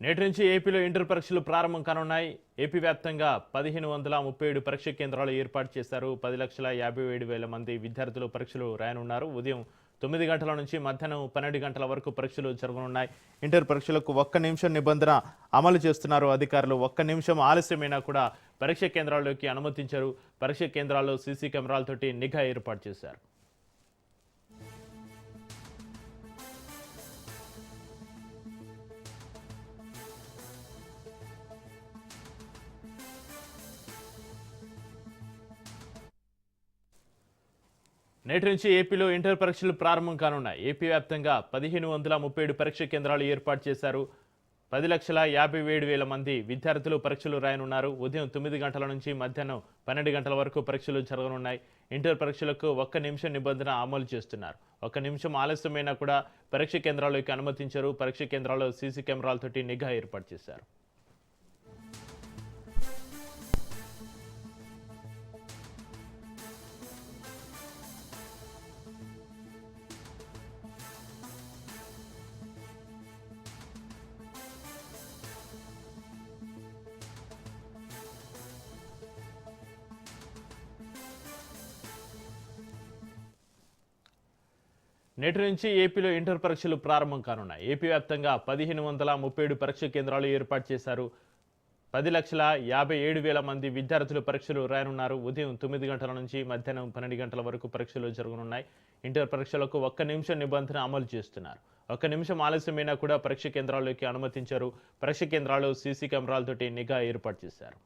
నేటి నుంచి ఏపీలో ఇంటర్ పరీక్షలు ప్రారంభం కానున్నాయి. ఏపీ వ్యాప్తంగా 1537 పరీక్ష కేంద్రాలు ఏర్పాటు చేశారు. 10,57,000 మంది విద్యార్థులు పరీక్షలు రాయనున్నారు. ఉదయం 9 గంటల నుంచి మధ్యాహ్నం 12 గంటల వరకు పరీక్షలు జరగనున్నాయి. ఇంటర్ పరీక్షలకు 1 నిమిషం నిబంధన అమలు చేస్తున్నారు అధికారులు. 1 నిమిషం ఆలస్యమైనా కూడా పరీక్ష కేంద్రాల్లోకి అనుమతించారు. పరీక్ష కేంద్రాల్లో సీసీ కెమెరాలతోటి నిఘా ఏర్పాటు చేశారు. నేటి నుంచి ఏపీలో ఇంటర్ పరీక్షలు ప్రారంభం కానున్నాయి. ఏపీ వ్యాప్తంగా 1537 పరీక్ష కేంద్రాలు ఏర్పాటు చేశారు. 10,57,000 మంది విద్యార్థులు పరీక్షలు రాయనున్నారు. ఉదయం 9 గంటల నుంచి మధ్యాహ్నం 12 గంటల వరకు పరీక్షలు జరగనున్నాయి. ఇంటర్ పరీక్షలకు 1 నిమిషం నిబంధన అమలు చేస్తున్నారు. 1 నిమిషం ఆలస్యమైనా కూడా పరీక్ష కేంద్రాల్లోకి అనుమతించారు. పరీక్ష కేంద్రాల్లో సీసీ కెమెరాలతోటి నిఘా ఏర్పాటు చేశారు. నేటి నుంచి ఏపీలో ఇంటర్ పరీక్షలు ప్రారంభం కానున్నాయి. ఏపీ వ్యాప్తంగా 1537 పరీక్ష కేంద్రాలు ఏర్పాటు చేశారు. 10,57,000 మంది విద్యార్థులు పరీక్షలు రాయనున్నారు. ఉదయం 9 గంటల నుంచి మధ్యాహ్నం 12 గంటల వరకు పరీక్షలు జరగనున్నాయి. ఇంటర్ పరీక్షలకు 1 నిమిషం నిబంధన అమలు చేస్తున్నారు. 1 నిమిషం ఆలస్యమైనా కూడా పరీక్ష కేంద్రాల్లోకి అనుమతించారు. పరీక్ష కేంద్రాలు సీసీ కెమెరాలతోటి నిఘా ఏర్పాటు చేశారు.